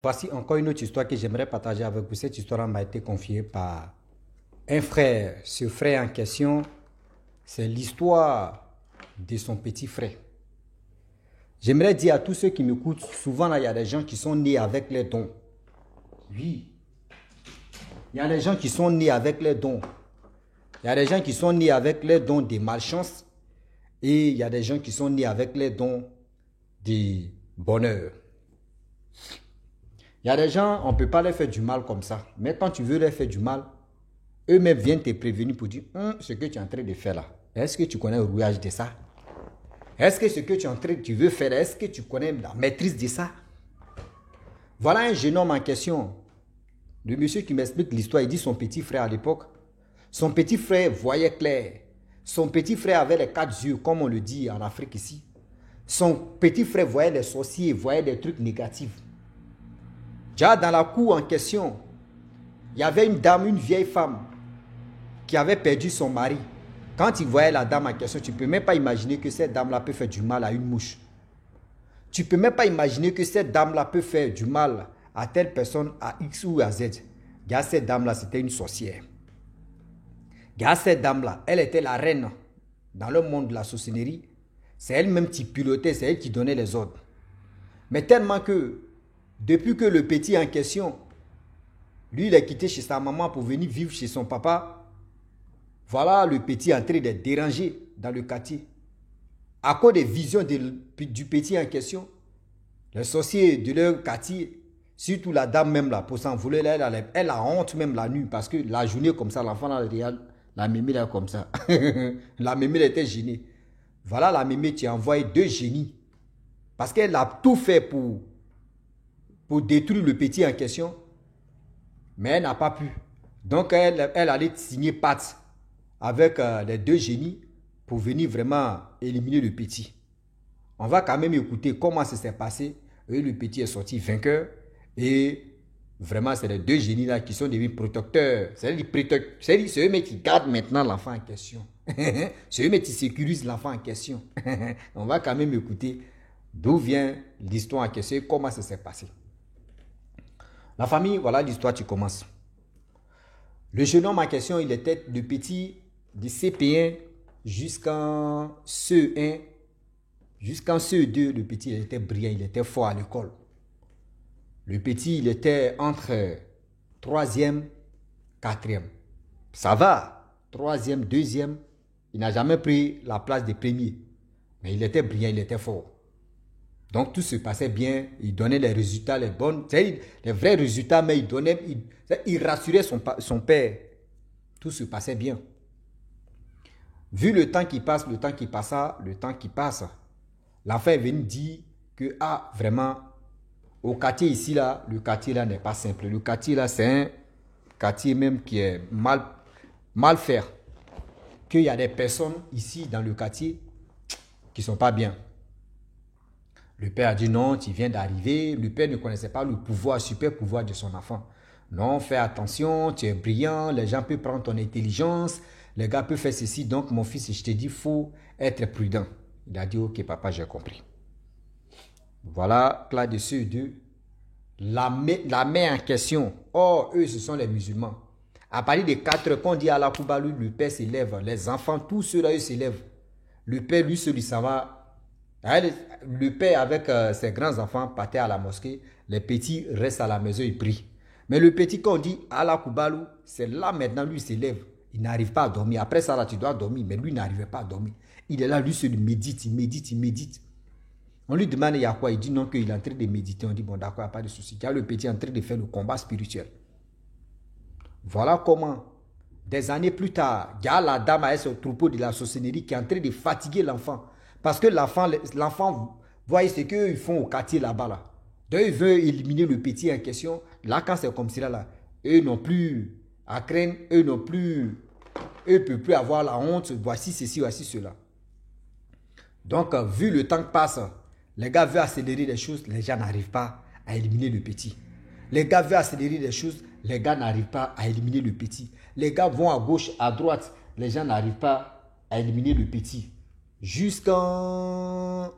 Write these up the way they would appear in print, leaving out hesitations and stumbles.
Voici encore une autre histoire que j'aimerais partager avec vous. Cette histoire m'a été confiée par un frère. Ce frère en question, c'est l'histoire de son petit frère. J'aimerais dire à tous ceux qui m'écoutent, souvent là, il y a des gens qui sont nés avec les dons. Oui, il y a des gens qui sont nés avec les dons. Il y a des gens qui sont nés avec les dons des malchances et il y a des gens qui sont nés avec les dons du bonheur. Il y a des gens, on ne peut pas leur faire du mal comme ça. Mais quand tu veux leur faire du mal, eux-mêmes viennent te prévenir pour dire ce que tu es en train de faire là. Est-ce que tu connais le rouage de ça? Est-ce que ce que tu veux faire, est-ce que tu connais la maîtrise de ça? Voilà un jeune homme en question. Le monsieur qui m'explique l'histoire, il dit son petit frère à l'époque. Son petit frère voyait clair. Son petit frère avait les 4 yeux, comme on le dit en Afrique ici. Son petit frère voyait les sorciers, voyait des trucs négatifs. Déjà dans la cour en question, il y avait une dame, une vieille femme qui avait perdu son mari. Quand il voyait la dame en question, tu ne peux même pas imaginer que cette dame-là peut faire du mal à une mouche. Tu ne peux même pas imaginer que cette dame-là peut faire du mal à telle personne, à X ou à Z. Regarde, cette dame-là, c'était une sorcière. Regarde, cette dame-là, elle était la reine dans le monde de la sorcellerie. C'est elle-même qui pilotait, c'est elle qui donnait les ordres. Mais tellement que, depuis que le petit en question, lui, il a quitté chez sa maman pour venir vivre chez son papa, voilà le petit en train de déranger dans le quartier. À cause des visions du petit en question, les sorciers de leur quartier, surtout la dame même là, pour s'envoler, elle a honte même la nuit parce que la journée comme ça, l'enfant là, la mémé là comme ça. La mémé elle était gênée. Voilà la mémé qui a envoyé 2 génies. Parce qu'elle a tout fait pour détruire le petit en question. Mais elle n'a pas pu. Donc elle allait signer patte avec les 2 génies pour venir vraiment éliminer le petit. On va quand même écouter comment ça s'est passé. Et le petit est sorti vainqueur. Et vraiment, c'est les 2 génies là qui sont devenus protecteurs. C'est eux qui gardent maintenant l'enfant en question. C'est eux qui sécurisent l'enfant en question. On va quand même écouter d'où vient l'histoire en question et comment ça s'est passé. La famille, voilà l'histoire qui commence. Le jeune homme en question, il était le petit de CP1 jusqu'en CE1. Jusqu'en CE2, le petit, il était brillant, il était fort à l'école. Le petit, il était entre 3e, 4e. Ça va, 3e, 2e, il n'a jamais pris la place des premiers. Mais il était brillant, il était fort. Donc tout se passait bien, il donnait les résultats, les vrais résultats, mais il rassurait son père. Tout se passait bien. Vu le temps qui passe, le temps qui passe, l'enfant est venu dire que, vraiment, au quartier ici, là, le quartier là n'est pas simple. Le quartier là, c'est un quartier même qui est mal fait. Qu'il y a des personnes ici dans le quartier qui ne sont pas bien. Le père a dit non, tu viens d'arriver. Le père ne connaissait pas le pouvoir, super pouvoir de son enfant. Non, fais attention, tu es brillant, les gens peuvent prendre ton intelligence, les gars peuvent faire ceci. Donc, mon fils, je te dis, il faut être prudent. Il a dit, ok, papa, j'ai compris. Voilà, là-dessus, la mère en question. Oh, eux, ce sont les musulmans. À partir de 4 heures, quand on dit à la Koubalou, le père s'élève. Les enfants, tous ceux-là, eux s'élèvent. Le père, lui, celui, ça va. Le père, avec ses grands-enfants, partait à la mosquée. Les petits restent à la maison, ils prient. Mais le petit, quand on dit à la Koubalou, c'est là maintenant, lui, il s'élève. Il n'arrive pas à dormir. Après ça, là, tu dois dormir. Mais lui, il n'arrivait pas à dormir. Il est là, lui, il médite. On lui demande il y a quoi? Il dit non, qu'il est en train de méditer. On dit bon, d'accord, pas de souci. Il y a le petit en train de faire le combat spirituel. Voilà comment, des années plus tard, il y a la dame avec ce troupeau de la sorcellerie qui est en train de fatiguer l'enfant. Parce que l'enfant, voyez ce qu'ils font au quartier là-bas. Là. Donc, ils veulent éliminer le petit en question. Là, quand c'est comme cela, là, eux n'ont plus à craindre, eux ne peuvent plus avoir la honte. Voici ceci, voici cela. Donc, vu le temps qui passe, les gars veulent accélérer les choses, les gens n'arrivent pas à éliminer le petit. Les gars veulent accélérer les choses, les gars n'arrivent pas à éliminer le petit. Les gars vont à gauche, à droite, les gens n'arrivent pas à éliminer le petit.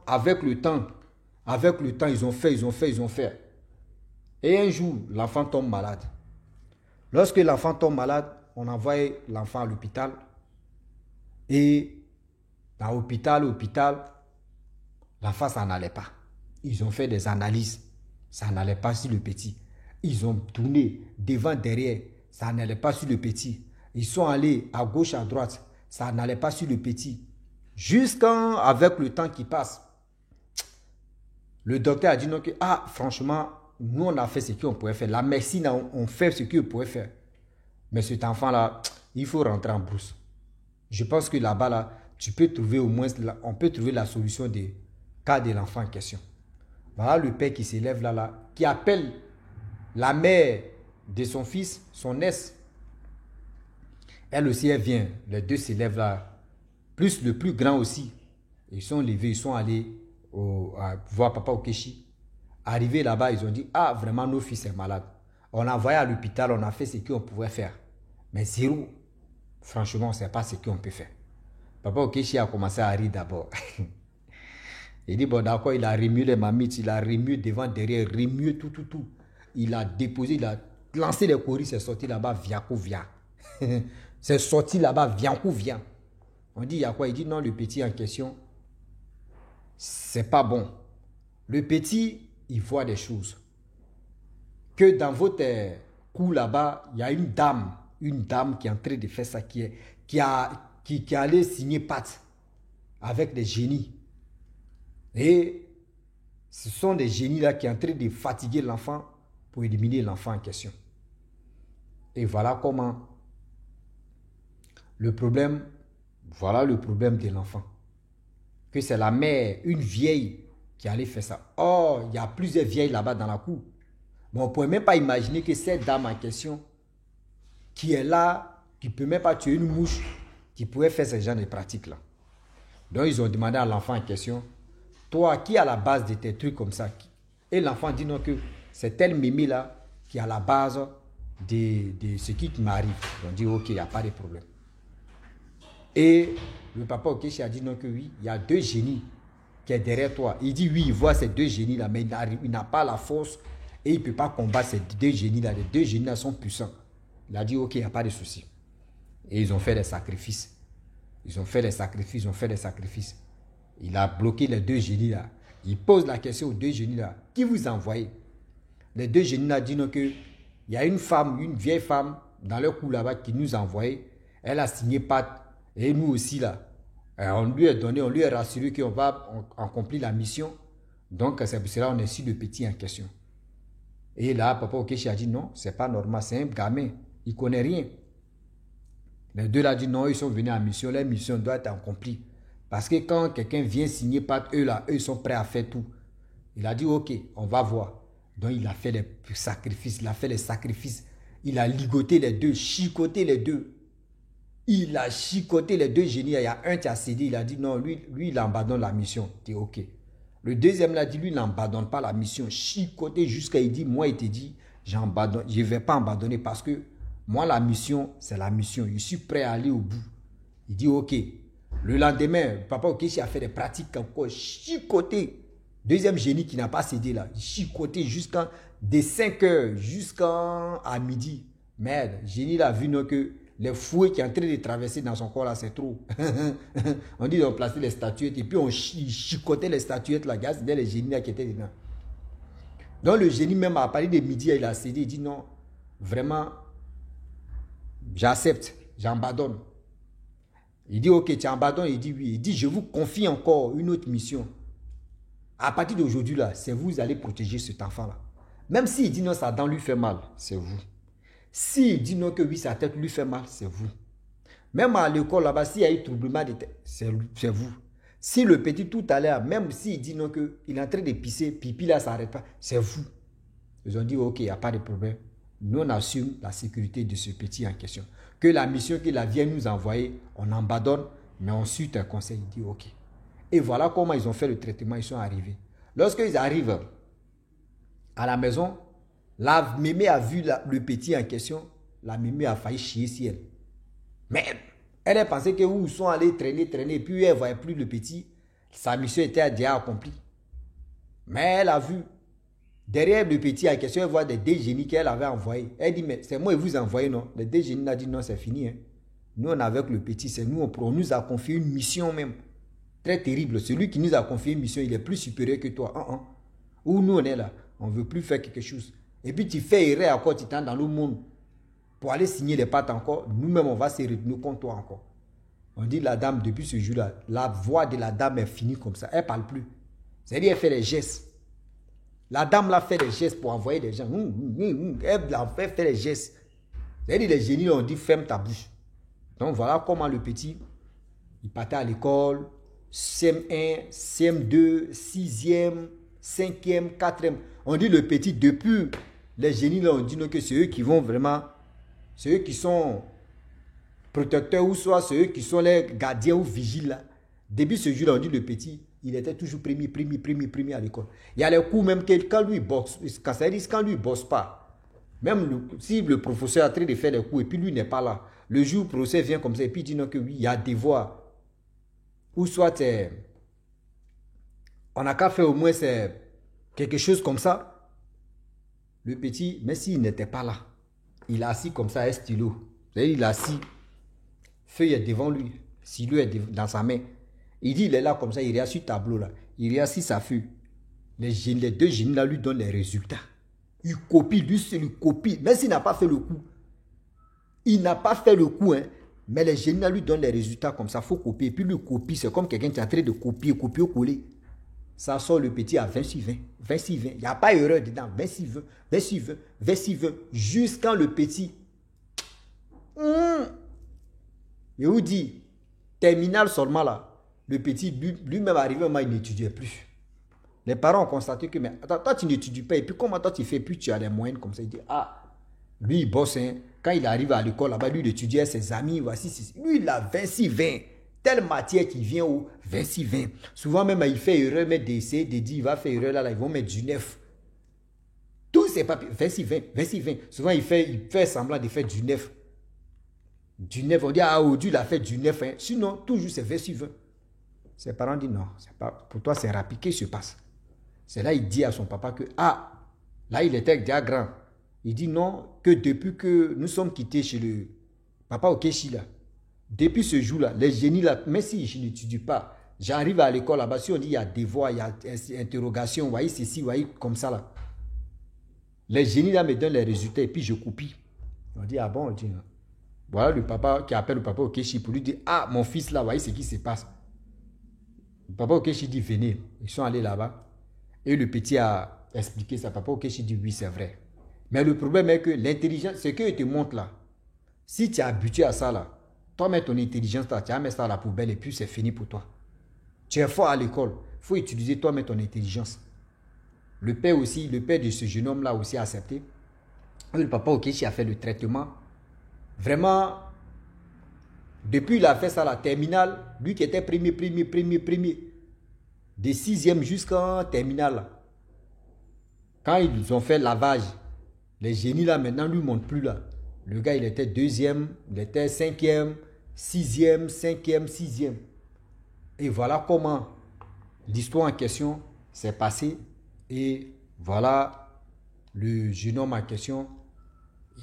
Avec le temps, ils ont fait. Et un jour, l'enfant tombe malade. Lorsque l'enfant tombe malade, on envoie l'enfant à l'hôpital. Et dans l'hôpital, l'enfant, ça n'allait pas. Ils ont fait des analyses. Ça n'allait pas sur le petit. Ils ont tourné devant, derrière. Ça n'allait pas sur le petit. Ils sont allés à gauche, à droite. Ça n'allait pas sur le petit. Jusqu'avec le temps qui passe, le docteur a dit non que, franchement, nous on a fait ce qu'on pouvait faire. La médecine on fait ce qu'on pouvait faire. Mais cet enfant-là, il faut rentrer en brousse. Je pense que là-bas, là, tu peux trouver au moins, on peut trouver la solution des cas de l'enfant en question. Voilà le père qui s'élève là, qui appelle la mère de son fils, son ex. Elle aussi, elle vient. Les deux s'élèvent là. Plus le plus grand aussi. Ils sont levés, ils sont allés voir Papa Okechi. Arrivés là-bas, ils ont dit, vraiment, nos fils sont malades. On a envoyé à l'hôpital, on a fait ce qu'on pouvait faire. Mais zéro. Franchement, on ne sait pas ce qu'on peut faire. Papa Okechi a commencé à rire d'abord. Il dit, bon d'accord, il a remué les mamites, il a remué devant, derrière, remué tout. Il a déposé, il a lancé les courriers, c'est sorti là-bas, Viaco, vient. C'est sorti là-bas, Viaco, vient. On dit, il y a quoi? Il dit, non, le petit en question, c'est pas bon. Le petit, il voit des choses. Que dans votre cour là-bas, il y a une dame qui est en train de faire ça, qui allait signer patte avec des génies. Et ce sont des génies là qui sont en train de fatiguer l'enfant pour éliminer l'enfant en question. Et voilà comment le problème de l'enfant. Que c'est la mère, une vieille, qui allait faire ça. Oh, il y a plusieurs vieilles là-bas dans la cour. Mais on ne pouvait même pas imaginer que cette dame en question, qui est là, qui ne peut même pas tuer une mouche, qui pouvait faire ce genre de pratiques-là. Donc, ils ont demandé à l'enfant en question, toi, qui est à la base de tes trucs comme ça? Et l'enfant dit non, que c'est tel Mimi là qui est à la base de ce qui m'arrive. Ils ont dit, ok, il n'y a pas de problème. Et le papa Okechi a dit non, que oui, il y a deux génies qui est derrière toi. Il dit oui, il voit ces deux génies là, mais il n'a pas la force et il ne peut pas combattre ces deux génies là. Les deux génies là sont puissants. Il a dit ok, il n'y a pas de souci. Et ils ont fait des sacrifices. Ils ont fait des sacrifices. Il a bloqué les deux génies là. Il pose la question aux deux génies là. Qui vous a envoyé? Les deux génies là disent que il y a une femme, une vieille femme dans leur cour là-bas qui nous a envoyé. Elle a signé patte. Et nous aussi là. On lui a donné, on lui a rassuré qu'on va accomplir la mission. Donc c'est pour cela qu'on est sur le petit en question. Et là, Papa Okechi a dit non, c'est pas normal, c'est un gamin. Il ne connaît rien. Les deux là dit non, ils sont venus en mission, leur mission doit être accomplie. Parce que quand quelqu'un vient signer patte, eux ils sont prêts à faire tout. Il a dit ok, on va voir. Donc il a fait les sacrifices, il a ligoté les deux, chicoté les deux. Il a chicoté les deux génies. Il y a un qui a cédé, il a dit non, lui il abandonne la mission. Il dit ok. Le deuxième l'a dit, lui il n'abandonne pas la mission. Chicoté jusqu'à il dit, moi il te dit, je ne vais pas abandonner parce que moi la mission, c'est la mission. Je suis prêt à aller au bout. Il dit ok. Le lendemain, Papa Okechi a fait des pratiques encore, chicoté. Deuxième génie qui n'a pas cédé là, chicoté jusqu'à des 5 heures, jusqu'à midi. Merde, génie là vu non, que les fouets qui sont en train de traverser dans son corps là, c'est trop. On dit de placer les statuettes et puis on chicotait les statuettes là, c'était les génies là qui étaient dedans. Donc le génie même à partir de midi, il a cédé, il dit non, vraiment, j'accepte, j'abandonne. Il dit ok, tu abandonnes, il dit oui. Il dit je vous confie encore une autre mission. À partir d'aujourd'hui là, c'est vous qui allez protéger cet enfant là. Même s'il dit non, sa dent lui fait mal, c'est vous. S'il dit non que oui, sa tête lui fait mal, c'est vous. Même à l'école là-bas, s'il y a eu troublement de tête, c'est vous. Si le petit tout à l'heure, même s'il dit non qu'il est en train de pisser, pipi là, ça n'arrête pas, c'est vous. Ils ont dit ok, il n'y a pas de problème. Nous, on assume la sécurité de ce petit en question. Que la mission qu'il vient nous envoyer, on abandonne, mais on suit un conseil, il dit ok. Et voilà comment ils ont fait le traitement, ils sont arrivés. Lorsqu'ils arrivent à la maison, la mémé a vu le petit en question, la mémé a failli chier sur elle. Mais elle a pensé que où ils sont allés traîner, puis elle ne voyait plus le petit, sa mission était déjà accomplie. Mais elle a vu Derrière le petit en question, elle voit des génies qu'elle avait envoyés. Elle dit, mais c'est moi qui vous ai envoyé, non? Les deux génies ont dit, non, c'est fini. Hein. Nous, on est avec le petit, c'est nous, on nous a confié une mission même. Très terrible. Celui qui nous a confié une mission, il est plus supérieur que toi. Où nous, on est là, on ne veut plus faire quelque chose. Et puis, tu fais erreur encore, tu t'en dans le monde. Pour aller signer les pattes encore, nous-mêmes, on va se retourner contre toi encore. On dit, la dame, depuis ce jour-là, la voix de la dame est finie comme ça. Elle ne parle plus. C'est-à-dire, elle fait des gestes. La dame l'a fait des gestes pour envoyer des gens. Elle l'a fait des gestes. C'est-à-dire, les génies ont dit, ferme ta bouche. Donc, voilà comment le petit, il partait à l'école, CM1, CM2, 6e, 5e, 4e. On dit le petit, depuis les génies, là, on dit que c'est eux qui vont vraiment, c'est eux qui sont protecteurs ou soit c'est eux qui sont les gardiens ou vigiles. Là. Depuis ce jour-là, on dit le petit, il était toujours premier à l'école. Il y a les coups même que quand lui boxe, quand lui bosse pas, même si le professeur est en train de faire les coups et puis lui n'est pas là, le jour où le professeur vient comme ça et puis il dit non que oui, il y a des devoirs. Ou soit on n'a qu'à faire au moins quelque chose comme ça. Le petit, même s'il n'était pas là, il a assis comme ça un stylo. Il a assis, feuille est devant lui, stylo est dans sa main. Il dit, il est là comme ça, il regarde sur le tableau là. Il regarde sur sa feuille. Les deux génies là lui donnent les résultats. Il copie, lui c'est lui copie. Même s'il n'a pas fait le coup. Il n'a pas fait le coup, hein. Mais les génies là lui donnent les résultats comme ça. Il faut copier. Et puis lui copie, c'est comme quelqu'un qui est en train de copier, coller. Ça sort le petit à 26-20. 26-20. Il n'y a pas d'erreur dedans. 26-20. 26-20. 26-20. Jusqu'à le petit. Je vous dis, terminal seulement là. Le petit, lui-même arrivé au moment, il n'étudiait plus. Les parents ont constaté que, mais attends, toi tu n'étudies pas, et puis comment toi tu fais, puis tu as des moyennes comme ça. Il dit, lui il bosse, hein. Quand il arrive à l'école là-bas, lui il étudiait ses amis, voici, lui il a 26-20. Telle matière qui vient au 26-20. Souvent même, il fait erreur, mais d'essayer, de dire, il va faire erreur là, ils vont mettre du 9. Tous ces papiers, 26-20, 26-20. Souvent il fait semblant de faire du 9. Du 9, on dit, aujourd'hui il a fait du 9, hein. Sinon, toujours c'est 26-20. Ses parents disent non, pas, pour toi c'est rapide, qu'est-ce qui se passe? C'est là il dit à son papa que, là il était déjà grand. Il dit non, que depuis que nous sommes quittés chez le papa Okechi là, depuis ce jour-là, les génies là, même si je n'étudie pas, j'arrive à l'école là-bas, si on dit il y a devoir, il y a interrogation, vous voyez ceci, vous voyez comme ça là. Les génies là me donnent les résultats et puis je copie. On dit bon, on dit, voilà le papa qui appelle le papa Okechi pour lui dire, mon fils là, vous voyez ce qui se passe. Papa Okechi dit venez. Ils sont allés là-bas. Et le petit a expliqué ça. Papa Okechi dit oui, c'est vrai. Mais le problème est que l'intelligence, ce que te montre là, si tu es habitué à ça là, toi mets ton intelligence là, tu as mis ça à la poubelle et puis c'est fini pour toi. Tu es fort à l'école. Il faut utiliser toi mets ton intelligence. Le père aussi, le père de ce jeune homme là aussi a accepté. Et le papa Okechi a fait le traitement. Vraiment. Depuis il a fait ça la terminale, lui qui était premier, de 6e jusqu'en terminale. Quand ils ont fait lavage, les génies là maintenant lui ne montent plus là. Le gars il était 2e, il était 5e, 6e, 5e, 6e. Et voilà comment l'histoire en question s'est passée. Et voilà le jeune homme en question.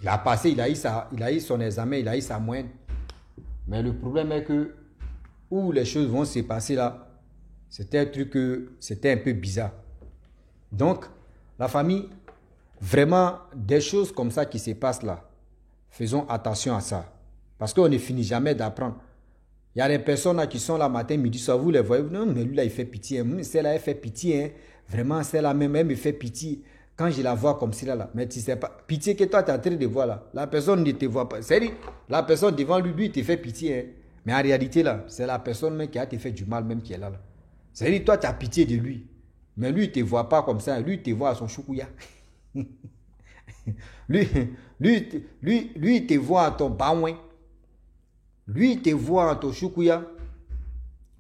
Il a passé, il a eu son examen, il a eu sa moyenne. Mais le problème est que où les choses vont se passer là, c'était un truc c'était un peu bizarre. Donc, la famille, vraiment, des choses comme ça qui se passent là, faisons attention à ça. Parce qu'on ne finit jamais d'apprendre. Il y a des personnes là qui sont là matin, midi, soir, vous les voyez, non, mais lui là, il fait pitié. Hein. Celle-là, elle fait pitié. Hein. Vraiment, celle-là même, elle me fait pitié. Quand je la vois comme ça là, mais tu sais pas, pitié que toi tu es en train de voir là, la personne ne te voit pas. C'est-à-dire, la personne devant lui, lui, il te fait pitié. Hein. Mais en réalité là, c'est la personne même qui a te fait du mal même qui est là. C'est-à-dire, toi tu as pitié de lui. Mais lui, il ne te voit pas comme ça. Lui, il te voit à son choukouya. lui, il te voit à ton baouin. Lui, il te voit à ton choukouya.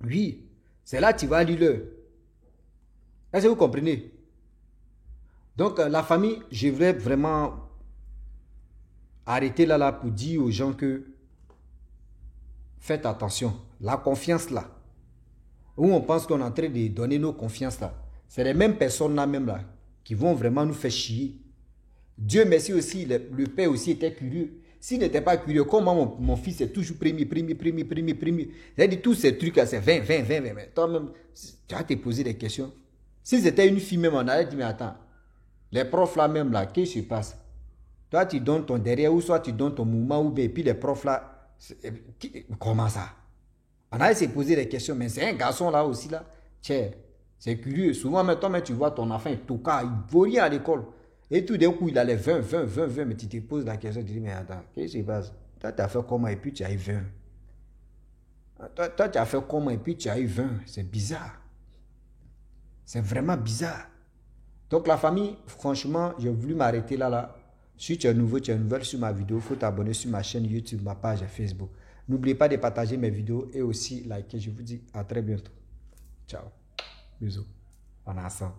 Oui, c'est là que tu vas lire. Est-ce que vous comprenez? Donc, la famille, je voudrais vraiment arrêter là pour dire aux gens que faites attention. La confiance là, où on pense qu'on est en train de donner nos confiances là, c'est les mêmes personnes là même là qui vont vraiment nous faire chier. Dieu merci aussi, le père aussi était curieux. S'il n'était pas curieux, comment mon fils est toujours premier. C'est-à-dire tous ces trucs-là, c'est 20. Toi-même, tu vas te poser des questions. Si c'était une fille même, on allait dire, mais attends, les profs là même là, qu'est-ce qui se passe? Toi, tu donnes ton derrière, ou soit tu donnes ton mouvement, ou bien, et puis les profs là, comment ça? On allait se poser des questions, mais c'est un garçon là aussi là, tiens, c'est curieux. Souvent, maintenant, tu vois ton enfant, tout cas, il ne vaut rien à l'école. Et tout d'un coup, il a les 20, mais tu te poses la question, tu te dis, mais attends, qu'est-ce qui se passe? Toi, tu as fait comment et puis tu as eu 20. Toi, tu as fait comment et puis tu as eu 20. C'est bizarre. C'est vraiment bizarre. Donc, la famille, franchement, j'ai voulu m'arrêter là. Si tu es nouveau, tu es nouvelle sur ma vidéo, il faut t'abonner sur ma chaîne YouTube, ma page Facebook. N'oubliez pas de partager mes vidéos et aussi liker. Je vous dis à très bientôt. Ciao. Bisous. On est ensemble.